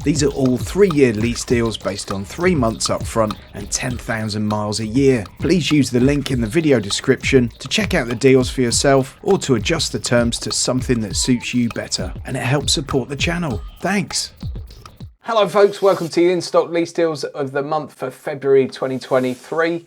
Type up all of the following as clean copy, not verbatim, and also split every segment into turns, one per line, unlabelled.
These are all 3-year lease deals based on 3 months up front and 10,000 miles a year. Please use the link in the video description to check out the deals for yourself or to adjust the terms to something that suits you better, and it helps support the channel. Thanks.
Hello folks, welcome to the In Stock lease deals of the month for February 2023.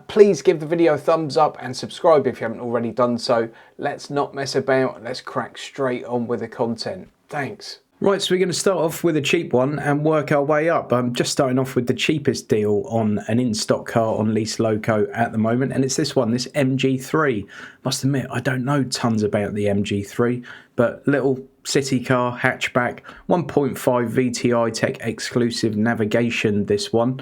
Please give the video a thumbs up and subscribe if you haven't already done so. Let's not mess about, let's crack straight on with the content. Thanks.
Right, so we're going to start off with a cheap one and work our way up. I'm just starting off with the cheapest deal on an in-stock car on Lease Loco at the moment, and it's this one, this MG3. Must admit, I don't know tons about the MG3, but little city car, hatchback, 1.5 VTI tech exclusive navigation, this one.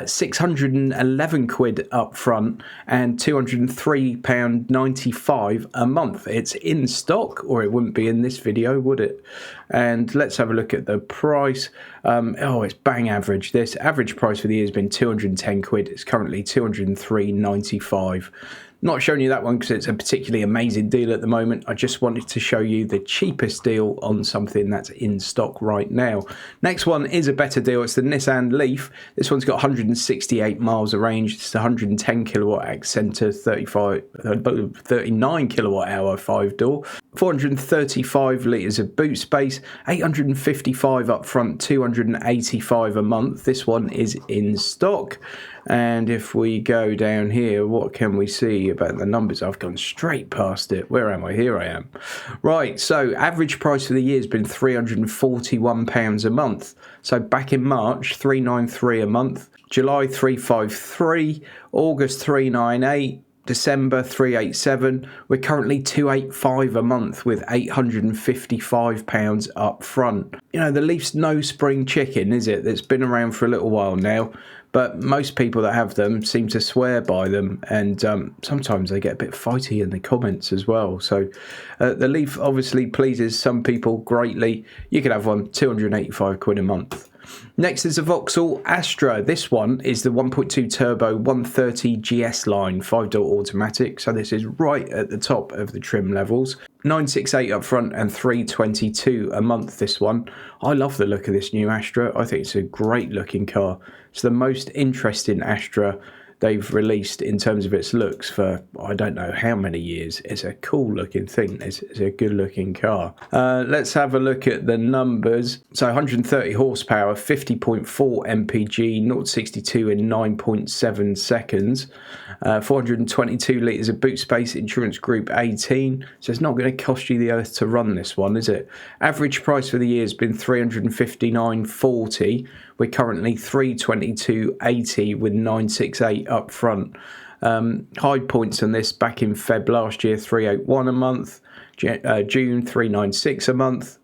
611 quid up front and £203.95 a month. It's in stock, or it wouldn't be in this video, would it? And let's have a look at the price. Oh, it's bang average. This average price for the year has been 210 quid. It's currently 203.95. Not showing you that one because it's a particularly amazing deal at the moment. I just wanted to show you the cheapest deal on something that's in stock right now. Next one is a better deal. It's the Nissan Leaf. This one's got 168 miles of range. It's 110 kilowatt Accenter, 39 kilowatt hour 5-door. 435 litres of boot space, 855 up front, 285 a month. This one is in stock. And if we go down here, what can we see about the numbers? I've gone straight past it. Where am I? Here I am. Right, so average price for the year has been £341 a month. So back in March, 393 a month. July, 353. August, 398. December 387. We're currently 285 a month with £855 up front. You know, the Leaf's no spring chicken, is it? It's been around for a little while now, but most people that have them seem to swear by them, and sometimes they get a bit fighty in the comments as well. So the Leaf obviously pleases some people greatly. You could have one 285 quid a month. Next is the Vauxhall Astra. This one is the 1.2 turbo 130 GS line 5-door automatic. So this is right at the top of the trim levels. 968 up front and 322 a month, this one. I love the look of this new Astra. I think it's a great looking car. It's the most interesting Astra they've released in terms of its looks for I don't know how many years. It's a cool looking thing. It's a good looking car. Let's have a look at the numbers. So 130 horsepower, 50.4 mpg, 0-62 in 9.7 seconds. 422 litres of boot space, insurance group 18. So it's not going to cost you the earth to run this one, is it? Average price for the year has been 359.40. We're currently 322.80 with 968 up front. High points on this back in Feb last year, 381 a month. June 396 a month.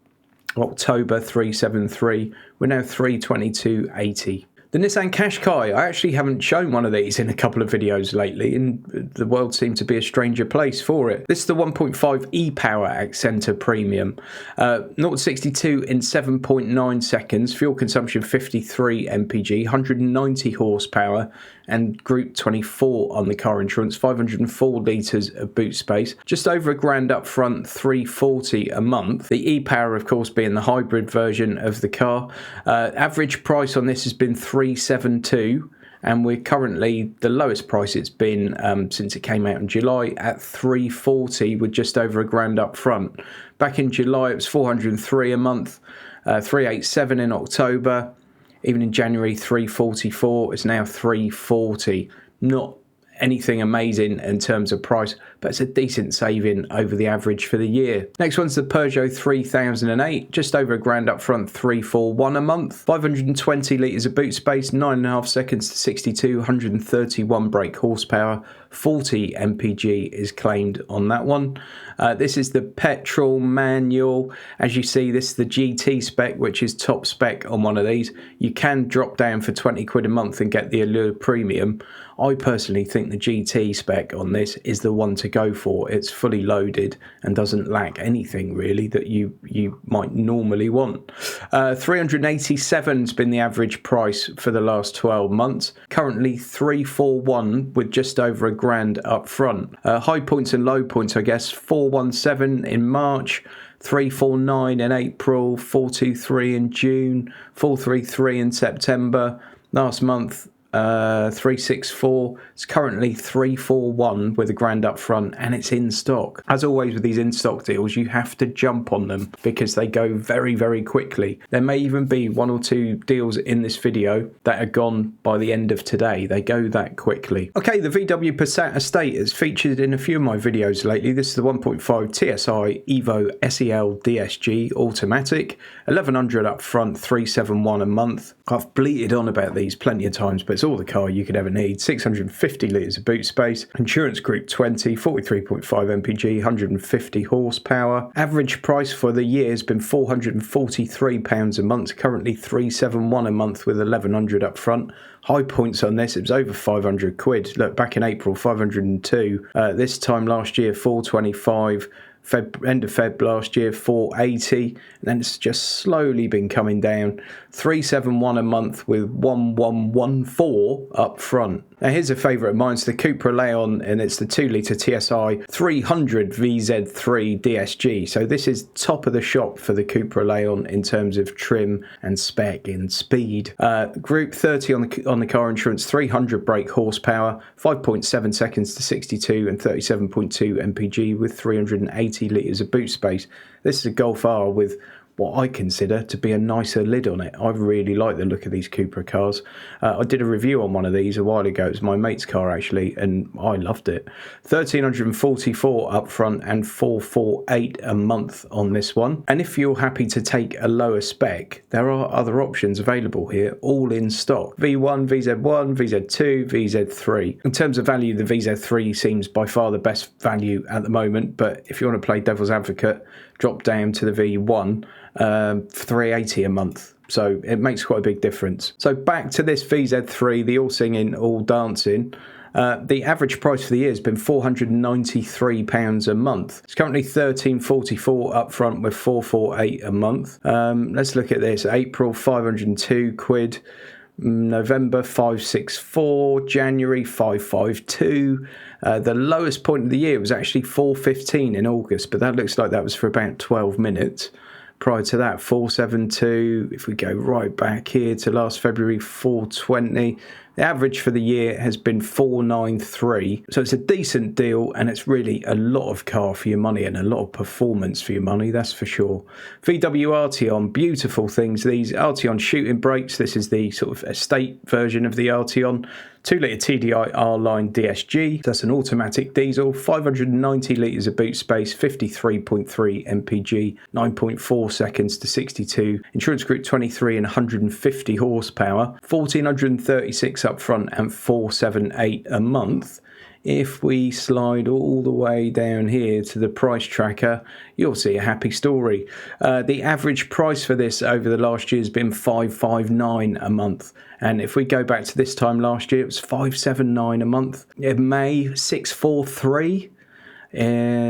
October 373. We're now 322.80. The Nissan Qashqai, I actually haven't shown one of these in a couple of videos lately, and the world seemed to be a stranger place for it. This is the 1.5 e-Power Accenter Premium. 0-62 in 7.9 seconds, fuel consumption 53 mpg, 190 horsepower, and Group 24 on the car insurance, 504 litres of boot space, just over £1,000 up front, 340 a month. The e-Power, of course, being the hybrid version of the car. Average price on this has been 372, and we're currently the lowest price it's been since it came out in July at 340 with just over £1,000 up front. Back in July it was 403 a month, 387 in October. Even in January, 344. It's now 340. Not anything amazing in terms of price, but it's a decent saving over the average for the year. Next one's the Peugeot 3008, just over £1,000 up front, 341 a month. 520 litres of boot space, 9.5 seconds to 62, 131 brake horsepower, 40 mpg is claimed on that one. This is the petrol manual. As you see, this is the GT spec, which is top spec on one of these. You can drop down for 20 quid a month and get the Allure Premium. I personally think the GT spec on this is the one to go for. It's fully loaded and doesn't lack anything really that you might normally want. 387 has been the average price for the last 12 months. Currently 341 with just over £1,000 up front. High points and low points, I guess. 417 in March, 349 in April, 423 in June, 433 in September. Last month, 364. It's currently 341 with a grand up front, and it's in stock. As always with these in stock deals, you have to jump on them because they go very, very quickly. There may even be 1 or 2 deals in this video that are gone by the end of today. They go that quickly. Okay, the VW Passat Estate is featured in a few of my videos lately. This is the 1.5 TSI Evo SEL DSG automatic, 1100 up front, 371 a month. I've bleated on about these plenty of times, but it's all the car you could ever need. 650 litres of boot space, insurance group 20, 43.5 mpg, 150 horsepower. Average price for the year has been £443 a month, currently 371 a month with 1100 up front. High points on this, it was over 500 quid. Look, back in April, 502. This time last year, 425. End of Feb last year, 480, and then it's just slowly been coming down. 371 a month with 1114 up front. Now here's a favourite of mine, it's the Cupra Leon, and it's the 2-litre TSI 300 VZ3 DSG. So this is top of the shop for the Cupra Leon in terms of trim and spec and speed. Group 30 on the car insurance, 300 brake horsepower, 5.7 seconds to 62 and 37.2 mpg with 380 litres of boot space. This is a Golf R with what I consider to be a nicer lid on it. I really like the look of these Cupra cars. I did a review on one of these a while ago. It was my mate's car actually, and I loved it. 1,344 up front and 448 a month on this one. And if you're happy to take a lower spec, there are other options available here, all in stock. V1, VZ1, VZ2, VZ3. In terms of value, the VZ3 seems by far the best value at the moment, but if you want to play devil's advocate, drop down to the V1, 380 a month. So it makes quite a big difference. So back to this VZ3, the all singing, all dancing. The average price for the year has been £493 a month. It's currently £1,344 up front with 448 a month. Let's look at this. April, 502 quid. November 564, January 552. The lowest point of the year was actually 415 in August, but that looks like that was for about 12 minutes. Prior to that, 472. If we go right back here to last February, 420. The average for the year has been 493. So it's a decent deal, and it's really a lot of car for your money and a lot of performance for your money, that's for sure. VW Arteon, beautiful things. These Arteon shooting brakes. This is the sort of estate version of the Arteon. 2-litre TDI R-Line DSG. That's an automatic diesel. 590 litres of boot space, 53.3 mpg, 9.4 seconds to 62. Insurance group 23 and 150 horsepower. 1,436 up front and 478 a month. If we slide all the way down here to the price tracker, you'll see a happy story. The average price for this over the last year has been $559 a month. And if we go back to this time last year, it was $579 a month. In May, $643.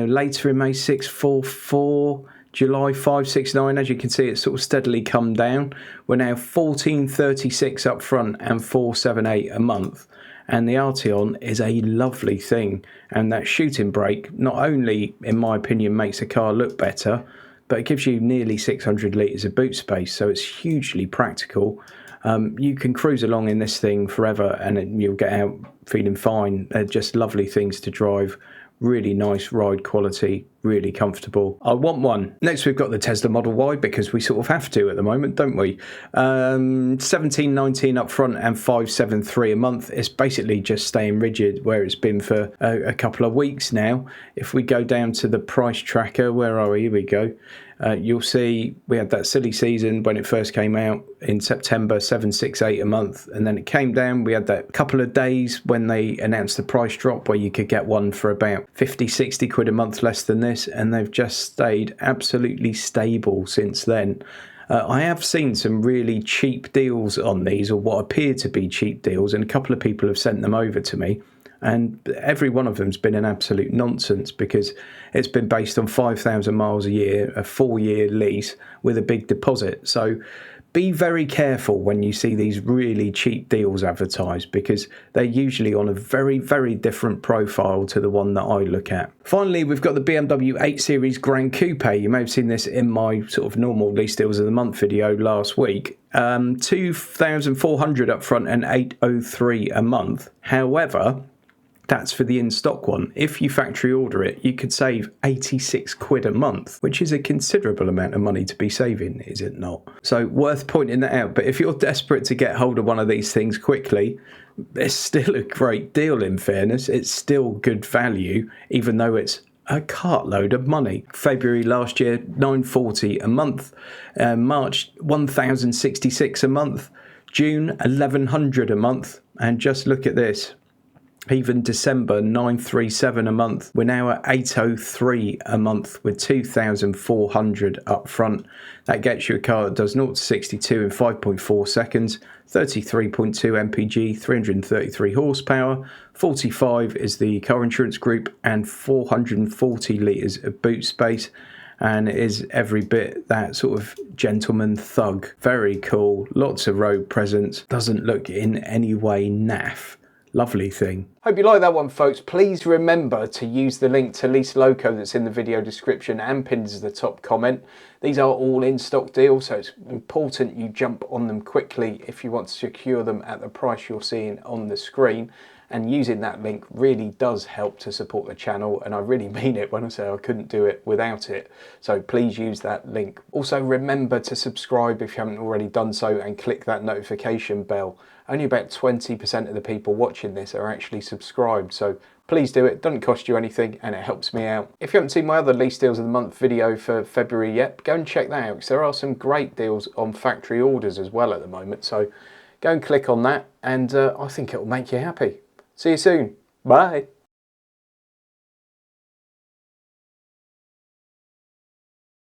Later in May, $644. July 569, as you can see, it's sort of steadily come down. We're now 1436 up front and 478 a month. And the Arteon is a lovely thing. And that shooting brake not only, in my opinion, makes a car look better, but it gives you nearly 600 litres of boot space. So it's hugely practical. You can cruise along in this thing forever and you'll get out feeling fine. They're just lovely things to drive. Really nice ride quality, really comfortable. I want one. Next we've got the Tesla Model Y, because we sort of have to at the moment, don't we? 1719 up front and 573 a month. It's basically just staying rigid where it's been for a couple of weeks now. If we go down to the price tracker, where are we? Here we go. You'll see we had that silly season when it first came out in September, 768 a month, and then it came down. We had that couple of days when they announced the price drop where you could get one for about 50, 60 quid a month less than this, and they've just stayed absolutely stable since then. I have seen some really cheap deals on these, or what appear to be cheap deals, and a couple of people have sent them over to me. And every one of them's been an absolute nonsense, because it's been based on 5,000 miles a year, a 4-year lease with a big deposit. So Be very careful when you see these really cheap deals advertised, because they're usually on a very, very different profile to the one that I look at. Finally, we've got the BMW 8 Series Grand Coupe. You may have seen this in my sort of normal lease deals of the month video last week. 2,400 up front and 803 a month. However, that's for the in-stock one. If you factory order it, you could save 86 quid a month, which is a considerable amount of money to be saving, is it not? So worth pointing that out. But if you're desperate to get hold of one of these things quickly, it's still a great deal, in fairness. It's still good value, even though it's a cartload of money. February last year, 940 a month. March, 1,066 a month. June, 1,100 a month. And just look at this. Even December, 937 a month. We're now at 803 a month with 2,400 up front. That gets you a car that does 0 to 62 in 5.4 seconds, 33.2 mpg, 333 horsepower, 45 is the car insurance group, and 440 litres of boot space. And it is every bit that sort of gentleman thug. Very cool, lots of road presence, doesn't look in any way naff. Lovely thing.
Hope you like that one, folks. Please remember to use the link to Lease Loco that's in the video description and pinned as the top comment. These are all in stock deals, so it's important you jump on them quickly if you want to secure them at the price you're seeing on the screen. And using that link really does help to support the channel, and I really mean it when I say I couldn't do it without it. So please use that link. Also remember to subscribe if you haven't already done so, and click that notification bell. Only about 20% of the people watching this are actually subscribed, so please do it. It doesn't cost you anything and it helps me out. If you haven't seen my other lease deals of the month video for February yet, go and check that out, because there are some great deals on factory orders as well at the moment. So go and click on that, and I think it will make you happy. See you soon. Bye.